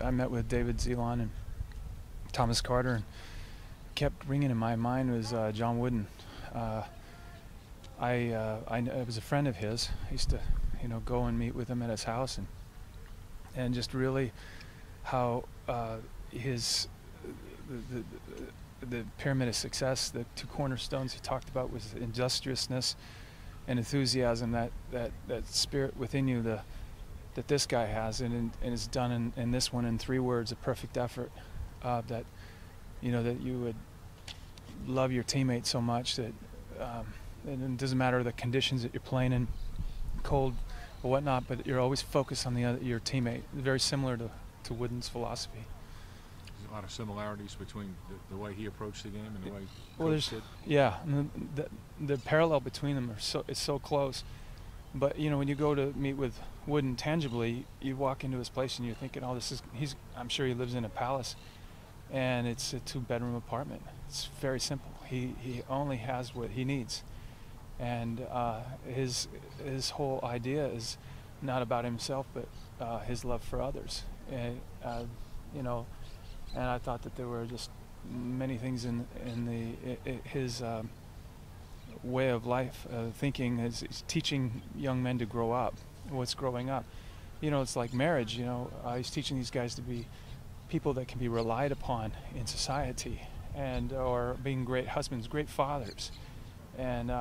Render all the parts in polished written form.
I met with David Zelon and Thomas Carter, and kept ringing in my mind was John Wooden. I was a friend of his. I used to, go and meet with him at his house, and just really how the pyramid of success, the two cornerstones he talked about was industriousness and enthusiasm, that spirit within you that this guy has, and is done in this one in 3 words: a perfect effort. That you would love your teammates so much that and it doesn't matter the conditions that you're playing in, cold or whatnot, but you're always focused on your teammate. Very similar to Wooden's philosophy. There's a lot of similarities between the way he approached the game and the way Coach did. Yeah, and the parallel between them it's so close. But when you go to meet with Wooden tangibly, you walk into his place and you're thinking, oh, I'm sure he lives in a palace, and it's a 2-bedroom apartment. It's very simple. He only has what he needs, and his whole idea is not about himself, but his love for others. And and I thought that there were just many things in his way of life, thinking, is teaching young men to grow up. What's growing up? It's like marriage. He's teaching these guys to be people that can be relied upon in society, or being great husbands, great fathers, and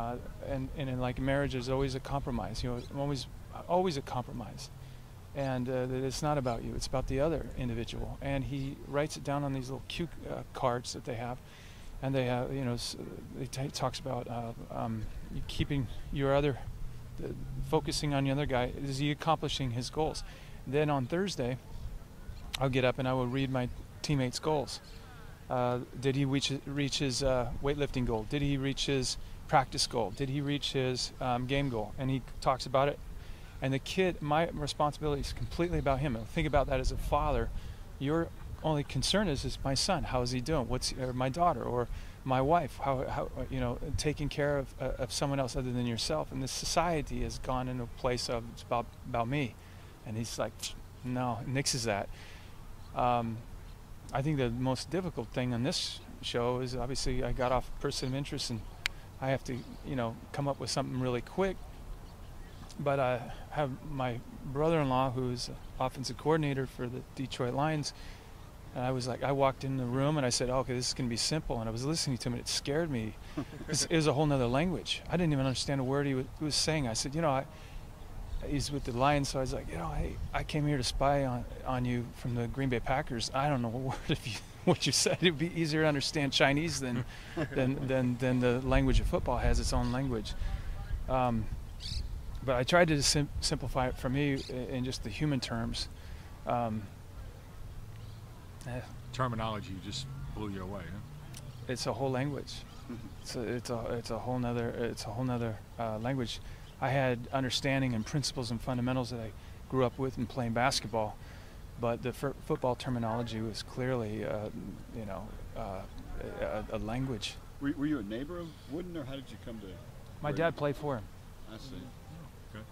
in like marriage, there's always a compromise. Always a compromise, and that it's not about you; it's about the other individual. And he writes it down on these little cue cards that they have. And they have, he talks about keeping focusing on the other guy. Is he accomplishing his goals? Then on Thursday, I'll get up and I will read my teammates' goals. Did he reach his weightlifting goal? Did he reach his practice goal? Did he reach his game goal? And he talks about it. And the kid, my responsibility is completely about him. And think about that as a father. Your only concern is my son. How is he doing? Or my daughter or my wife? How taking care of someone else other than yourself. And this society has gone into a place of it's about me. And he's like, no, nixes that. I think the most difficult thing on this show is obviously I got off person of interest and I have to come up with something really quick. But I have my brother-in-law who's offensive coordinator for the Detroit Lions. And I walked in the room and I said, okay, this is going to be simple. And I was listening to him and it scared me. It was a whole nother language. I didn't even understand a word he was saying. I said, he's with the Lions, so I was like, hey, I came here to spy on you from the Green Bay Packers. I don't know a word of what you said. It would be easier to understand Chinese than the language of football has its own language. But I tried to simplify it for me in just the human terms. Terminology just blew you away, huh? It's a whole language. It's a whole nother language. I had understanding and principles and fundamentals that I grew up with in playing basketball, but the football terminology was clearly, a language. Were you a neighbor of Wooden, or how did you come to? My dad played for him. I see. Oh, okay.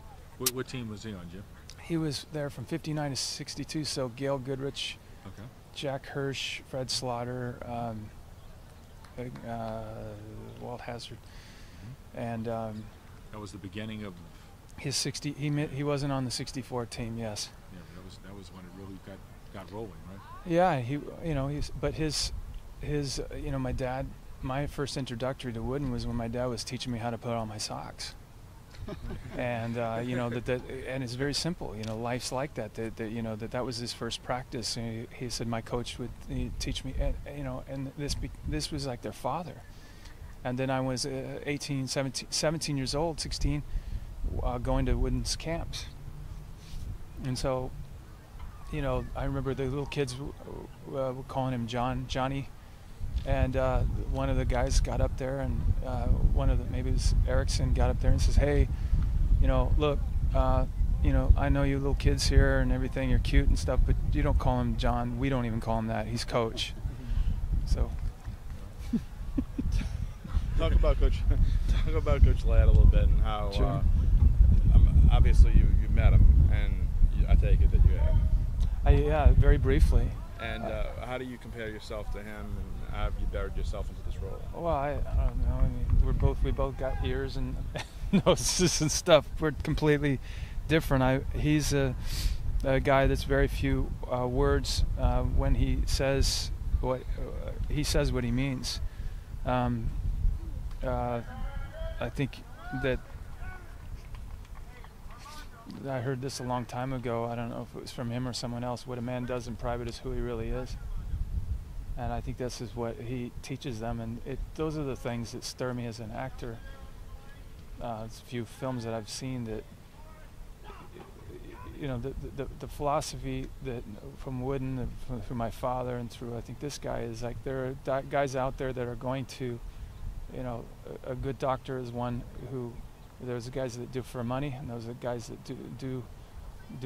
What team was he on, Jim? He was there from '59 to '62. So Gail Goodrich, okay, Jack Hirsch, Fred Slaughter, Walt Hazard, and. That was the beginning of his 60. He wasn't on the '64 team. Yes. Yeah, that was when it really got rolling, right? Yeah, my dad. My first introductory to Wooden was when my dad was teaching me how to put on my socks. And and it's very simple. Life's like that. That was his first practice. And he said my coach would teach me. And this was like their father. And then I was 17 years old, 16, going to Wooden's camps. And so, I remember the little kids were calling him Johnny. And one of the guys got up there, and maybe it was Erickson, got up there and says, hey, look, I know you little kids here and everything, you're cute and stuff, but you don't call him John. We don't even call him that. He's coach. So. Talk about Coach Ladd a little bit and how sure. Obviously you met him, and I take it that you have. Yeah, very briefly. And how do you compare yourself to him, and how have you buried yourself into this role? Well, I don't know. I mean, we both got ears and noses and stuff. We're completely different. He's a guy that's very few words when he says what he means. I think that I heard this a long time ago. I don't know if it was from him or someone else. What a man does in private is who he really is. And I think this is what he teaches them. And those are the things that stir me as an actor. There's a few films that I've seen that, you know, the philosophy that from Wooden, through my father, and through I think this guy is like there are guys out there that are going to, you know, a good doctor is one who. There's the guys that do it for money, and those are the guys that do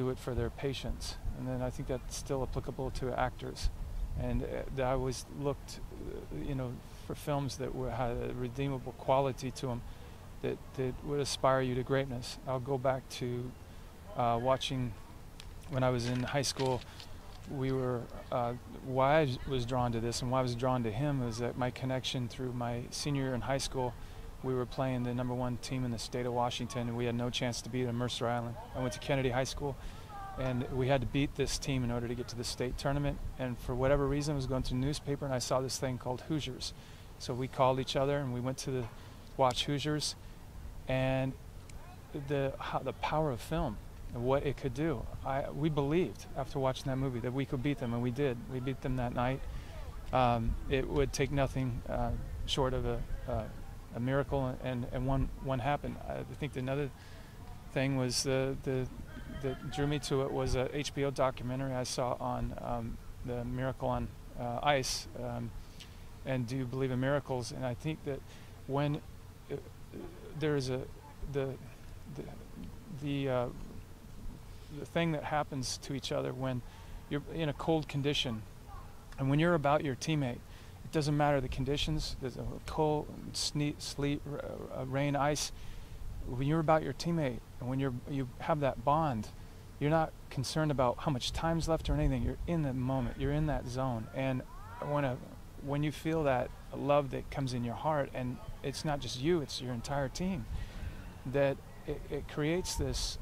it for their patients. And then I think that's still applicable to actors. And I always looked, you know, for films that had a redeemable quality to them, that would aspire you to greatness. I'll go back to watching when I was in high school. We were why I was drawn to this and why I was drawn to him was that my connection through my senior year in high school. We were playing the #1 team in the state of Washington, and we had no chance to beat them, Mercer Island. I went to Kennedy High School, and we had to beat this team in order to get to the state tournament. And for whatever reason, I was going through the newspaper, and I saw this thing called Hoosiers. So we called each other, and we went to watch Hoosiers, and the power of film and what it could do. We believed after watching that movie that we could beat them, and we did. We beat them that night. It would take nothing short of a miracle, and one happened. I think another thing was that drew me to it was a HBO documentary I saw on the Miracle on Ice, and Do You Believe in Miracles? And I think that when there's the thing that happens to each other when you're in a cold condition, and when you're about your teammate. It doesn't matter the conditions. There's a cold, sleet, rain, ice. When you're about your teammate and when you have that bond, you're not concerned about how much time's left or anything. You're in the moment. You're in that zone. And when you feel that love that comes in your heart, and it's not just you, it's your entire team, that it creates this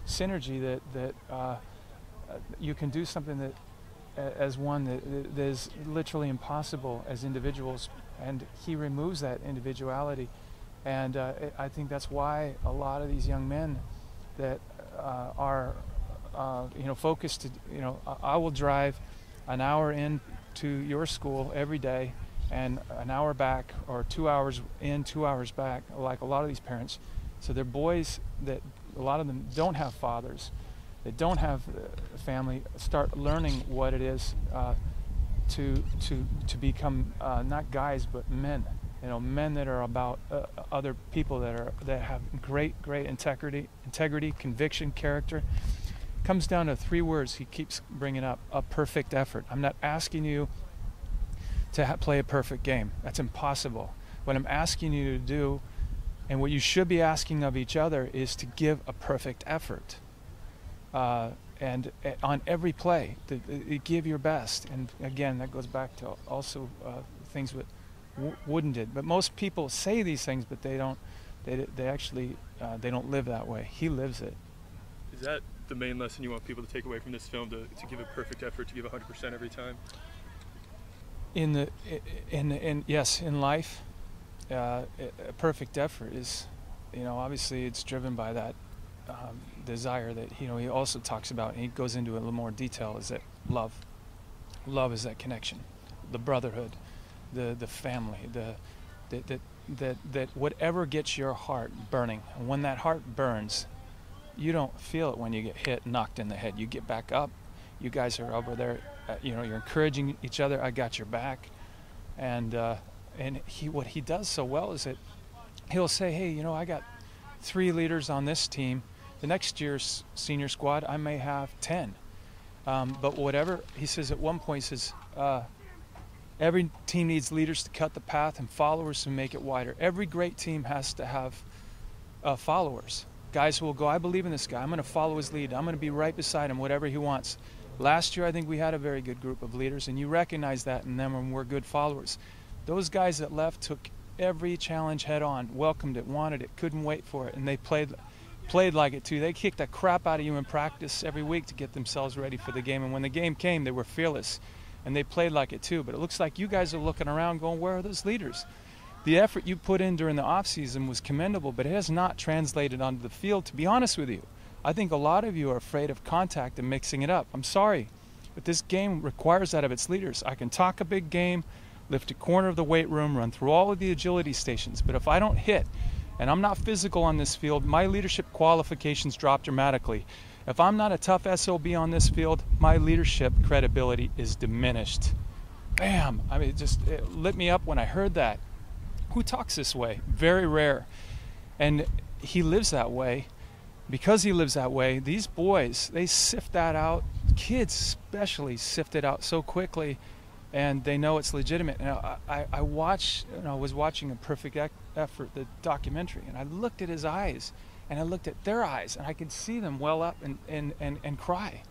synergy that you can do something that. As one that is literally impossible as individuals, and he removes that individuality, and I think that's why a lot of these young men that are focused. I will drive an hour into your school every day, and an hour back, or 2 hours in, 2 hours back, like a lot of these parents. So they're boys that a lot of them don't have fathers. They don't have a family, start learning what it is to become not guys but men. Men that are about other people that have great integrity, conviction, character. Comes down to 3 words he keeps bringing up: a perfect effort. I'm not asking you to play a perfect game. That's impossible. What I'm asking you to do, and what you should be asking of each other, is to give a perfect effort. And on every play, give your best. And again, that goes back to also things that Wooden did. But most people say these things, but they don't. They actually they don't live that way. He lives it. Is that the main lesson you want people to take away from this film? To give a perfect effort, to give 100% every time? Yes, in life, a perfect effort is, obviously it's driven by that. Desire that he also talks about, and he goes into a little more detail, is that love is that connection, the brotherhood, the family, that whatever gets your heart burning. And when that heart burns, you don't feel it when you get hit, knocked in the head. You get back up. You guys are over there, you're encouraging each other. I got your back. And what he does so well is that he'll say, hey, I got 3 leaders on this team. The next year's senior squad, I may have 10. But whatever, he says at one point, he says, every team needs leaders to cut the path and followers to make it wider. Every great team has to have followers, guys who will go, I believe in this guy. I'm going to follow his lead. I'm going to be right beside him, whatever he wants. Last year, I think we had a very good group of leaders, and you recognize that in them when we're good followers. Those guys that left took every challenge head on, welcomed it, wanted it, couldn't wait for it, and they played like it too. They kicked the crap out of you in practice every week to get themselves ready for the game, and when the game came, they were fearless, and they played like it too. But it looks like you guys are looking around going, where are those leaders? The effort you put in during the offseason was commendable, but it has not translated onto the field, to be honest with you. I think a lot of you are afraid of contact and mixing it up. I'm sorry, but this game requires that of its leaders. I can talk a big game, lift a corner of the weight room, run through all of the agility stations, but if I don't hit and I'm not physical on this field, my leadership qualifications drop dramatically. If I'm not a tough SOB on this field, my leadership credibility is diminished. Bam! I mean, it lit me up when I heard that. Who talks this way? Very rare. And he lives that way. Because he lives that way, these boys, they sift that out. Kids especially sift it out so quickly, and they know it's legitimate. And I was watching A Perfect Effort, the documentary, and I looked at his eyes, and I looked at their eyes, and I could see them well up and cry.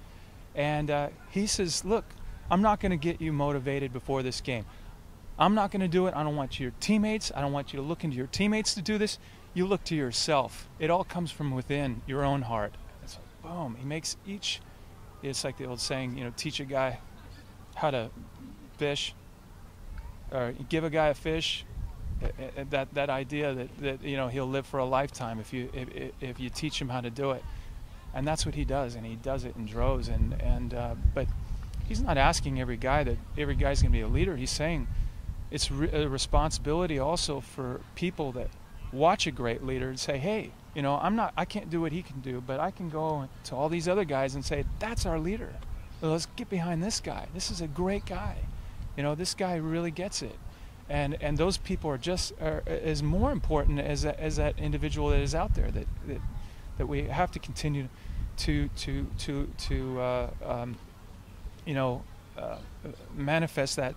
And he says, look, I'm not going to get you motivated before this game. I'm not going to do it. I don't want your teammates. I don't want you to look into your teammates to do this. You look to yourself. It all comes from within your own heart. It's like, boom. He makes each, it's like the old saying, teach a guy how to fish, or give a guy a fish. That idea that he'll live for a lifetime if you teach him how to do it. And that's what he does, and he does it in droves. But he's not asking every guy that every guy's going to be a leader. He's saying it's a responsibility also for people that watch a great leader and say, hey, I can't do what he can do, but I can go to all these other guys and say, that's our leader. Let's get behind this guy. This is a great guy. This guy really gets it. And those people are as more important as that individual that is out there that we have to continue to manifest that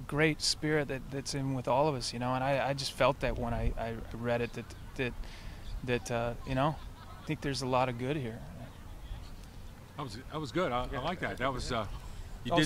great spirit that's in with all of us, and I just felt that when I read it that I think there's a lot of good here. That was good. I like that. That was you did.